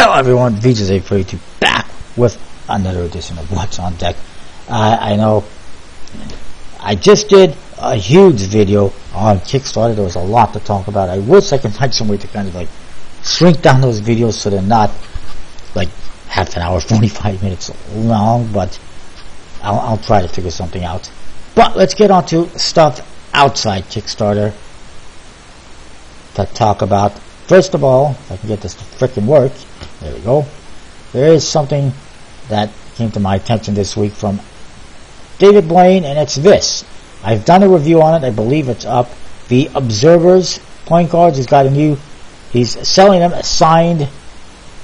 Hello everyone, VJ's842 back with another edition of What's on Deck. I know I just did a huge video on Kickstarter. There was a lot to talk about. I wish I could find some way to kind of like shrink down those videos so they're not like half an hour, 45 minutes long, but I'll try to figure something out. But let's get on to stuff outside Kickstarter to talk about. First of all, if I can get this to frickin' work, there we go. There is something that came to my attention this week from David Blaine, and it's this. I've done a review on it. I believe it's up. The Observers playing cards. He's selling them a signed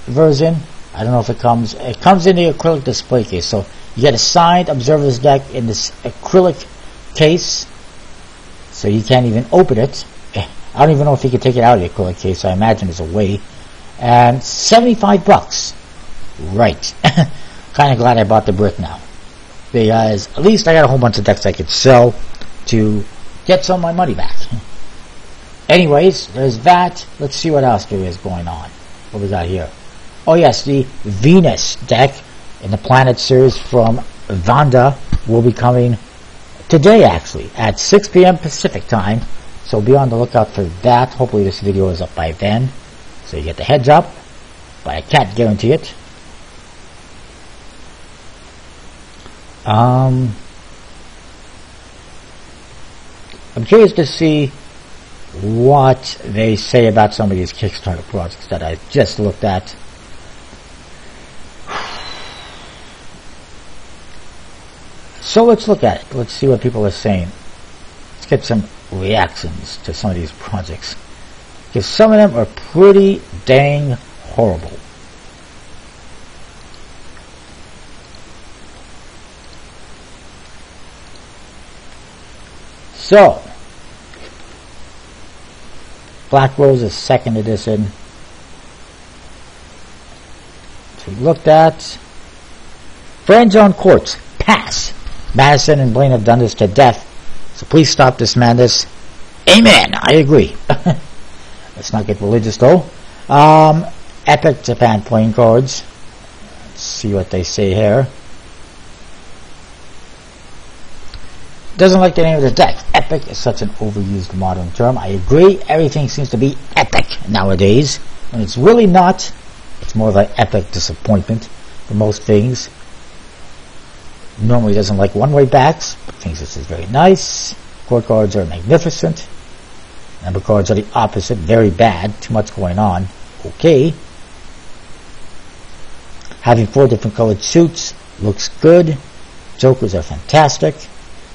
version. I don't know if it comes in the acrylic display case. So you get a signed Observers deck in this acrylic case. So you can't even open it. I don't even know if you can take it out of the acrylic case, so I imagine there's a way. And $75. Right. Kind of glad I bought the brick now, because at least I got a whole bunch of decks I could sell to get some of my money back. Anyways, there's that. Let's see what else there is going on. What we got here? Oh yes, the Venus deck in the Planet series from Vanda will be coming today, actually, at 6 p.m. Pacific time. So be on the lookout for that. Hopefully this video is up by then, so you get the heads up, but I can't guarantee it. I'm curious to see what they say about some of these Kickstarter projects that I just looked at. So let's look at it. Let's see what people are saying. Let's get some reactions to some of these projects, because some of them are pretty dang horrible. So, Black Rose's second edition. So we looked at Friends on Courts. Pass. Madison and Blaine have done this to death, so please stop this madness. Amen. I agree. Let's not get religious though. Epic Japan playing cards. Let's see what they say here. Doesn't like the name of the deck. Epic is such an overused modern term. I agree. Everything seems to be epic nowadays, when it's really not. It's more of an epic disappointment for most things. Normally doesn't like one-way backs, but thinks this is very nice. Court cards are magnificent. Number cards are the opposite, very bad, too much going on. Okay. Having 4 different colored suits looks good. Jokers are fantastic.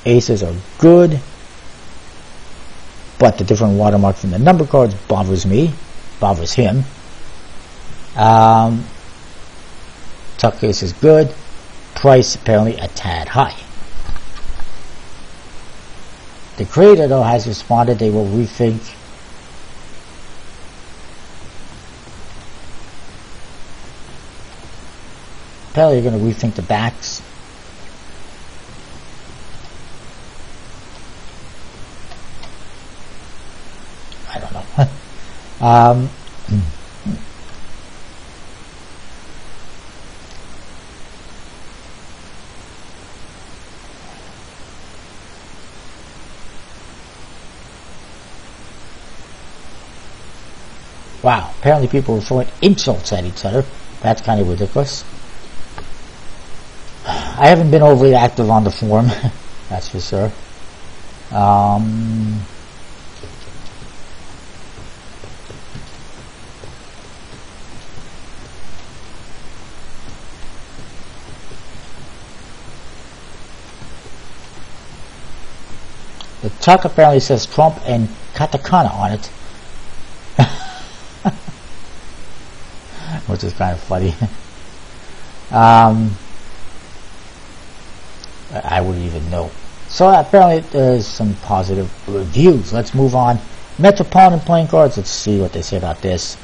Aces are good. But the different watermark from the number cards bothers me. Bothers him. Tuck case is good. Price apparently a tad high. The creator, though, has responded they will rethink apparently you're going to rethink the backs. I don't know. Wow, apparently people are throwing insults at each other. That's kind of ridiculous. I haven't been overly active on the forum, that's for sure. The truck apparently says Trump and katakana on it. Which is kind of funny. I wouldn't even know. So apparently there's some positive reviews. Let's move on. Metropolitan playing cards. Let's see what they say about this.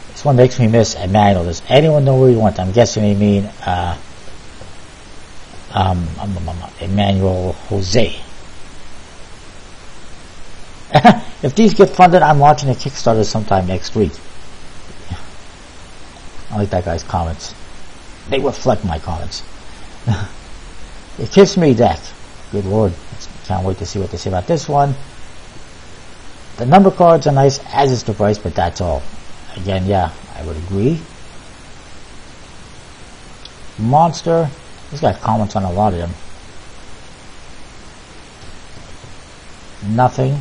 This one makes me miss Emmanuel. Does anyone know where he went? I'm guessing they mean Emmanuel Jose. If these get funded, I'm launching a Kickstarter sometime next week. I like that guy's comments. They reflect my comments. The Kiss Me deck. Good lord. Can't wait to see what they say about this one. The number cards are nice, as is the price, but that's all. Again, yeah, I would agree. Monster. He's got comments on a lot of them. Nothing.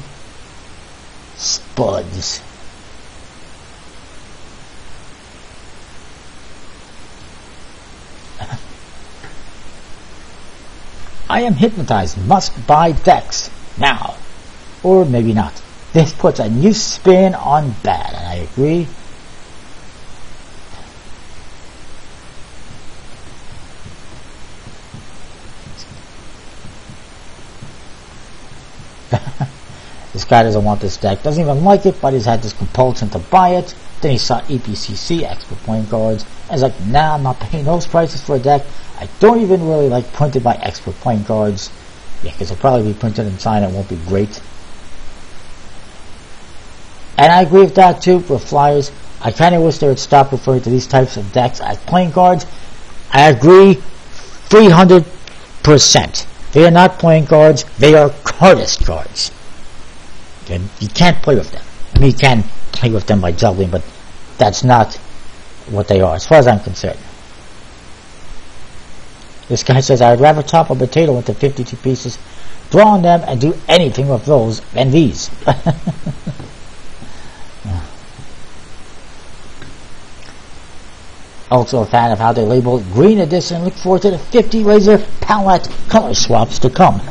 Spuds. I am hypnotized. Must buy decks now. Or maybe not. This puts a new spin on bad, and I agree. This guy doesn't want this deck, doesn't even like it, but he's had this compulsion to buy it. Then he saw EPCC, extra playing cards, and he's like, nah, I'm not paying those prices for a deck. I don't even really like printed by expert playing cards. Yeah, because it'll probably be printed in China, it won't be great. And I agree with that too, with Flyers. I kind of wish they would stop referring to these types of decks as playing cards. I agree 300%. They are not playing cards, they are cardist cards. Okay? You can't play with them. I mean, you can play with them by juggling, but that's not what they are, as far as I'm concerned. This guy says, I'd rather chop a potato into 52 pieces, draw on them, and do anything with those than these. Also a fan of how they label Green Edition. Look forward to the 50 Razor palette color swaps to come.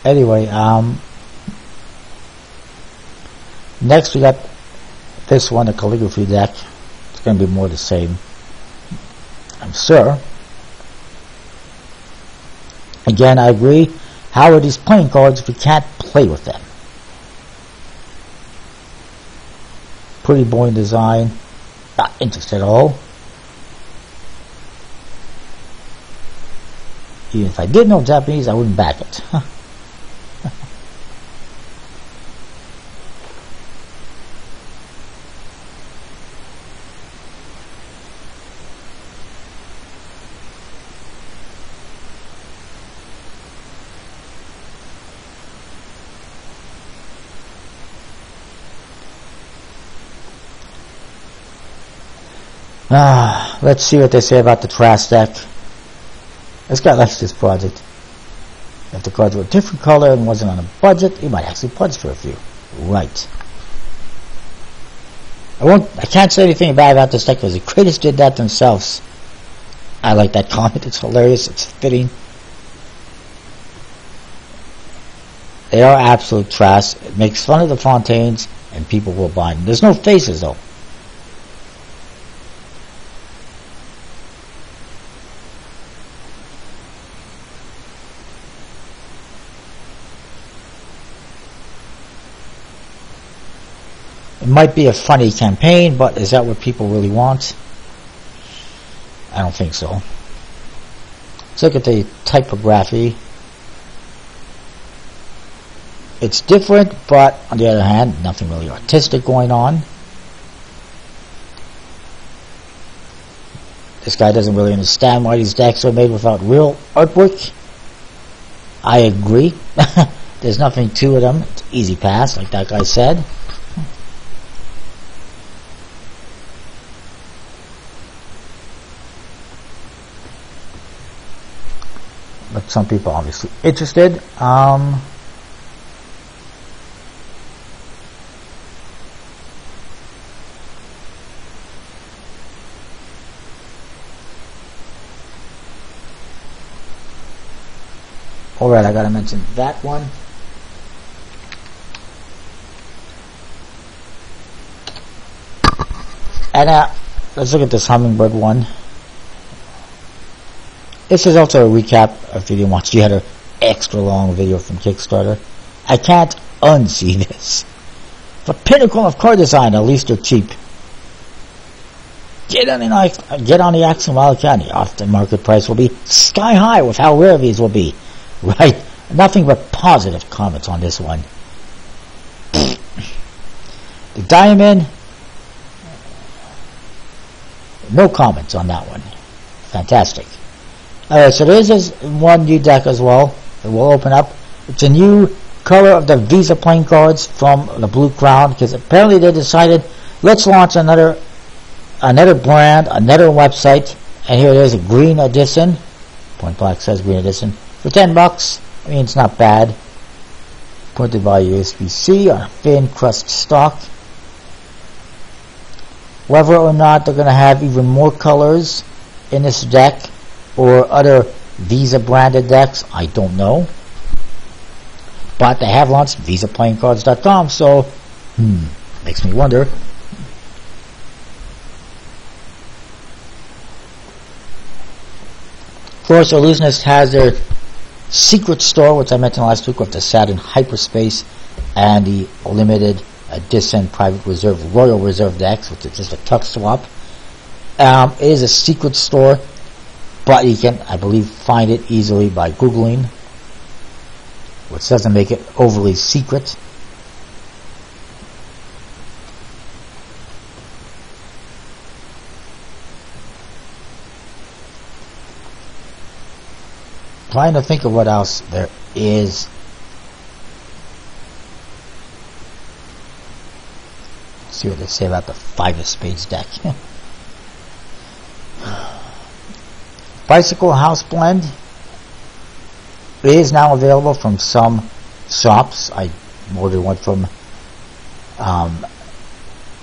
Anyway, next we got this one, a calligraphy deck. It's going to be more the same, I'm sure. Again, I agree. How are these playing cards if you can't play with them? Pretty boring design. Not interested at all. Even if I did know Japanese, I wouldn't back it. Let's see what they say about the trash deck. This guy likes this project. If the cards were a different color and wasn't on a budget, he might actually pledge for a few. Right. I can't say anything bad about this deck because the creators did that themselves. I like that comment. It's hilarious. It's fitting. They are absolute trash. It makes fun of the Fontaines and people will buy them. There's no faces though. It might be a funny campaign, but is that what people really want? I don't think so. Let's look at the typography. It's different, but on the other hand, nothing really artistic going on. This guy doesn't really understand why these decks are made without real artwork. I agree. There's nothing to them. It's easy pass, like that guy said. But some people are obviously interested. Alright, I gotta mention that one. And let's look at this hummingbird one. This is also a recap if you didn't watch the other extra long video from Kickstarter. I can't unsee this. The pinnacle of car design, at least they're cheap. Get on the action while you can. The aftermarket price will be sky high with how rare these will be. Right? Nothing but positive comments on this one. The diamond, no comments on that one. Fantastic. Alright, so there is one new deck as well that will open up. It's a new color of the Visa playing cards from the Blue Crown, because apparently they decided, let's launch another brand, another website, and here it is, a green edition. Point blank says green edition for $10. I mean, it's not bad. Printed by USB-C on a thin crust stock. Whether or not they're going to have even more colors in this deck or other Visa branded decks, I don't know. But they have launched visaplayingcards.com, so makes me wonder. Of course, Illusionist has their secret store, which I mentioned last week, with the Saturn Hyperspace and the limited edition Private Reserve Royal Reserve decks, which is just a tuck swap. It is a secret store, but you can, I believe, find it easily by Googling, which doesn't make it overly secret. Trying to think of what else there is. Let's see what they say about the 5 of Spades deck. Bicycle House Blend is now available from some shops. I ordered one from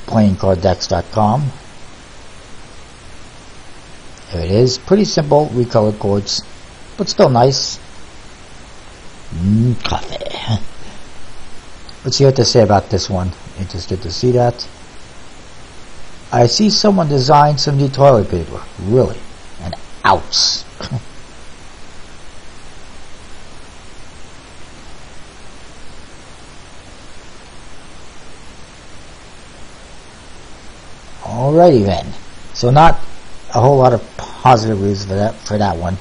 playingcarddecks.com. There it is. Pretty simple, recolored quartz, but still nice. Coffee. Let's see what they say about this one. Interested to see that. I see someone design some new toilet paper. Really? An ounce. Alrighty then. So not a whole lot of positive reviews for that one.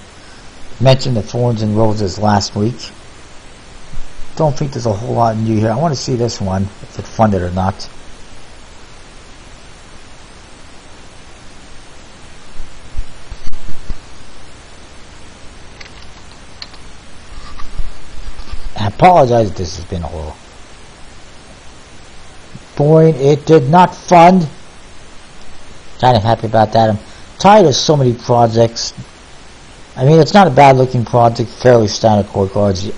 Mentioned the Thorns and Roses last week. Don't think there's a whole lot new here. I want to see this one, if it funded or not. I apologize if this has been a little boring. It did not fund. Kind of happy about that. I'm tired of so many projects. I mean, it's not a bad looking project, fairly standard core cards. The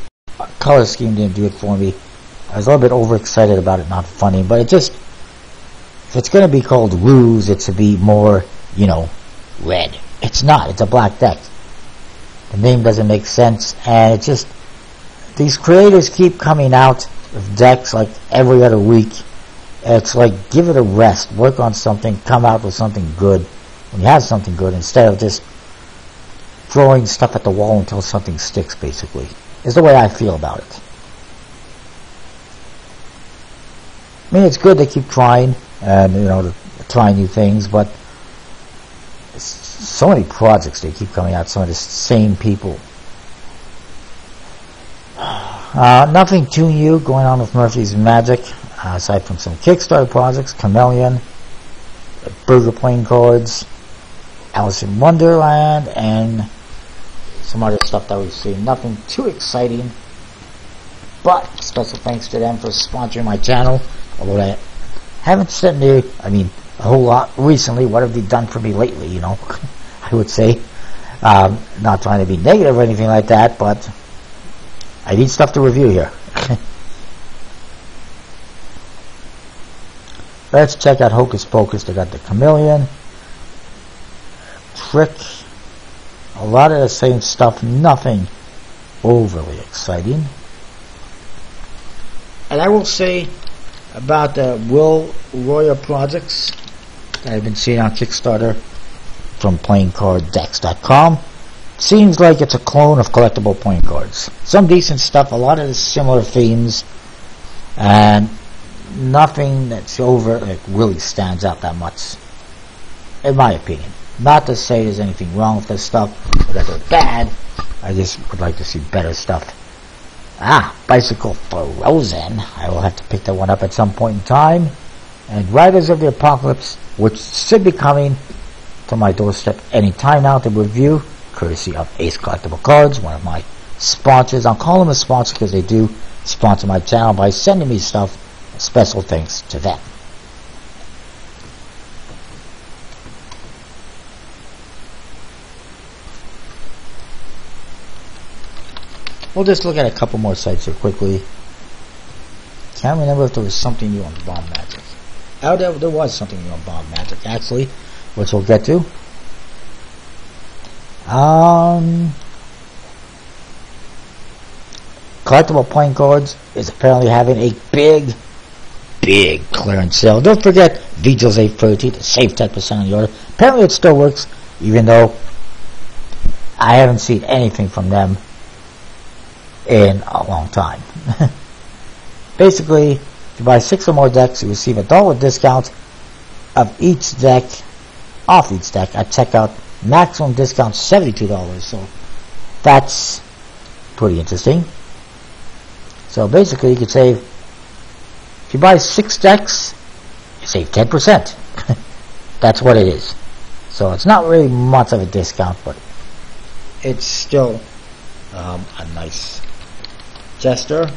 color scheme didn't do it for me. I was a little bit overexcited about it not funding, but it just, if it's going to be called Ruse, it should be more, you know, red. It's not. It's a black deck. The name doesn't make sense, and it's just, these creators keep coming out with decks like every other week. It's like, give it a rest, work on something, come out with something good when you have something good, instead of just throwing stuff at the wall until something sticks, basically, is the way I feel about it. I mean, it's good they keep trying, and, you know, to try new things, but so many projects they keep coming out, some of the same people. Nothing too new going on with Murphy's Magic, aside from some Kickstarter projects, Chameleon, Burger Plane Cards, Alice in Wonderland, and some other stuff that we've seen. Nothing too exciting, but special thanks to them for sponsoring my channel, although I haven't said a whole lot recently. What have they done for me lately, you know? I would say, not trying to be negative or anything like that, but I need stuff to review here. Let's check out Hocus Pocus. They got the Chameleon, Trick, a lot of the same stuff, nothing overly exciting. And I will say about the Will Royer projects, that I've been seeing on Kickstarter from playingcarddecks.com. Seems like it's a clone of collectible playing cards. Some decent stuff, a lot of the similar themes, and nothing that's over that really stands out that much, in my opinion. Not to say there's anything wrong with this stuff, or that they're bad. I just would like to see better stuff. Bicycle Frozen. I will have to pick that one up at some point in time. And Riders of the Apocalypse, which should be coming to my doorstep any time now to review, courtesy of Ace Collectible Cards, one of my sponsors. I'll call them a sponsor because they do sponsor my channel by sending me stuff. Special thanks to them. We'll just look at a couple more sites here quickly. Can't remember if there was something new on Bomb Magic. Oh, there was something new on Bomb Magic, actually, which we'll get to. Collectible playing cards is apparently having a big clearance sale. Don't forget Vigil's 830 to save 10% on the order. Apparently it still works, even though I haven't seen anything from them in a long time. Basically, if you buy 6 or more decks, you receive $1 discount of each deck, off each deck at checkout. Maximum discount $72, so that's pretty interesting. So basically, you could save, if you buy 6 decks, you save 10%. That's what it is. So it's not really much of a discount, but it's still a nice gesture.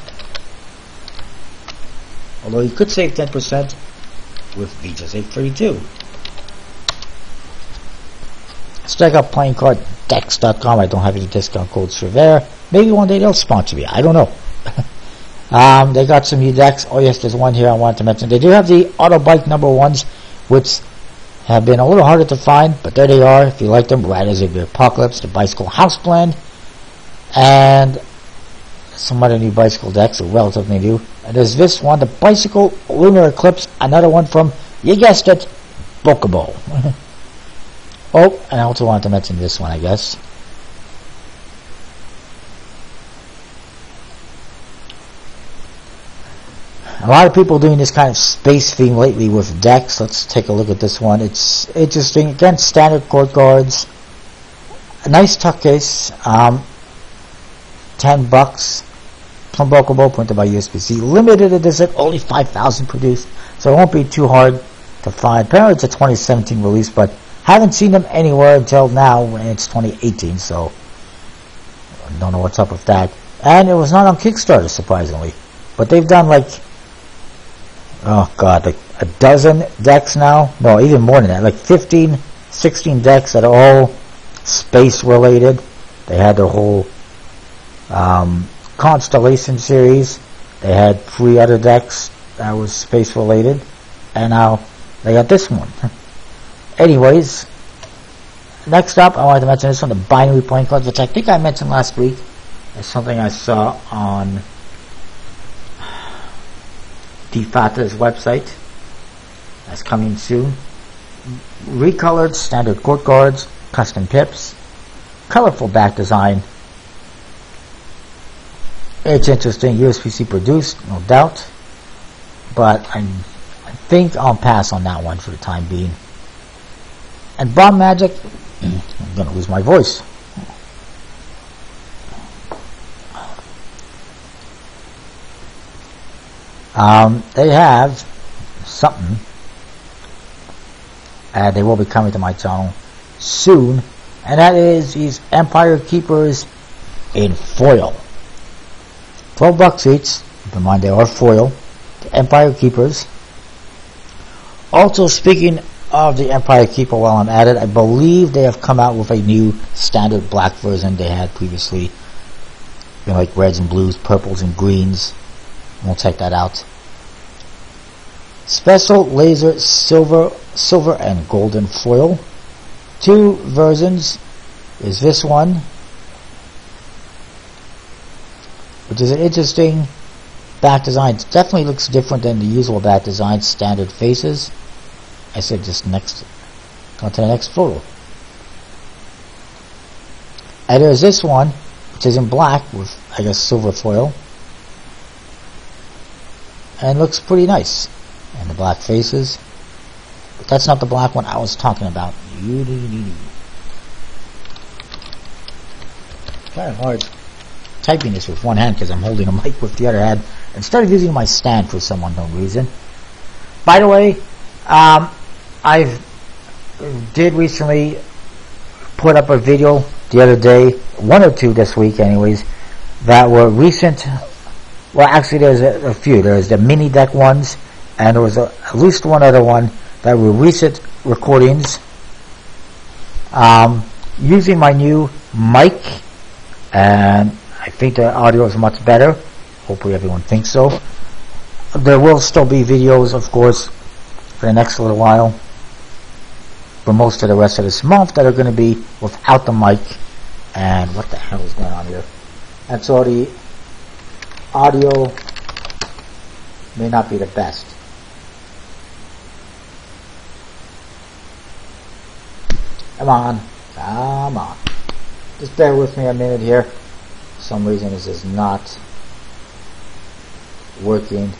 Although you could save 10% with Vigil's 832. Let's check out playingcarddecks.com. I don't have any discount codes for there. Maybe one day they'll sponsor me. I don't know. They got some new decks. Oh yes, there's one here I wanted to mention. They do have the Auto Bike number 1s, which have been a little harder to find, but there they are. If you like them, Riders of the Apocalypse, the Bicycle House Blend, and some other new bicycle decks are relatively new. And there's this one, the Bicycle Lunar Eclipse, another one from, you guessed it, Bokobo. Oh, and I also wanted to mention this one, I guess. A lot of people doing this kind of space theme lately with decks. Let's take a look at this one. It's interesting. Again, standard court cards. A nice tuck case. $10 from Bokobo, printed by USB-C. Limited edition, only 5,000 produced, so it won't be too hard to find. Apparently it's a 2017 release, but haven't seen them anywhere until now, and it's 2018, so I don't know what's up with that. And it was not on Kickstarter, surprisingly. But they've done like, oh god, like a dozen decks now. No, even more than that, like 15, 16 decks that are all space related. They had their whole Constellation series. They had 3 other decks that was space related, and now they got this one. Anyways, next up I wanted to mention this one, the binary playing cards, which I think I mentioned last week. It's something I saw on DFATA's website. That's coming soon. Recolored standard court cards, custom pips, colorful back design. It's interesting, USB-C produced, no doubt, but I think I'll pass on that one for the time being. And Bomb Magic, I'm going to lose my voice. They have something, and they will be coming to my channel soon, and that is these Empire Keepers in foil. $12 each. Keep in mind they are foil. The Empire Keepers. Also, speaking of the Empire Keeper, while I'm at it, I believe they have come out with a new standard black version. They had previously, like reds and blues, purples and greens. We'll check that out. Special laser silver and golden foil. 2 versions. Is this one, which is an interesting back design. It definitely looks different than the usual back design, standard faces. I said just next, go to the next photo. And there's this one, which is in black with, I guess, silver foil. And looks pretty nice. And the black faces. But that's not the black one I was talking about. Kind of hard typing this with one hand because I'm holding a mic with the other hand instead of using my stand for some unknown reason. By the way, I did recently put up a video the other day, one or two this week anyways, that were recent. Well, actually there's a few. There's the mini deck ones, and there was at least one other one that were recent recordings using my new mic, and I think the audio is much better. Hopefully everyone thinks so. There will still be videos, of course, for the next little while, for most of the rest of this month, that are going to be without the mic. And what the hell is going on here? And so the audio may not be the best. Come on. Come on. Just bear with me a minute here. For some reason this is not working.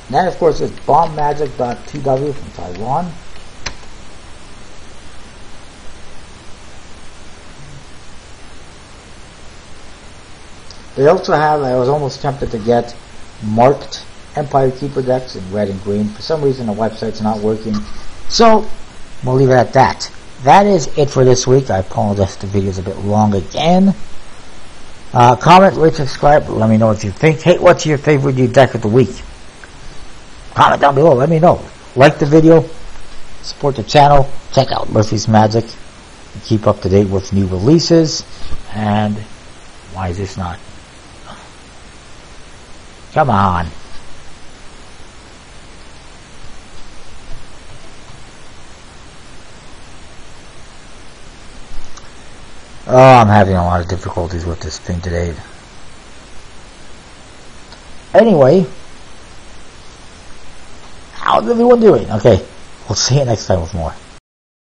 And then, of course, is bombmagic.tw from Taiwan. They also have, I was almost tempted to get marked Empire Keeper decks in red and green. For some reason the website's not working. So, we'll leave it at that. That is it for this week. I apologize if the video is a bit long again. Comment, rate, subscribe. Let me know what you think. Hey, what's your favorite new deck of the week? Comment down below. Let me know. Like the video. Support the channel. Check out Murphy's Magic. And keep up to date with new releases. And why is this not? Come on. Oh, I'm having a lot of difficulties with this thing today. Anyway, how's everyone doing? Okay, we'll see you next time with more.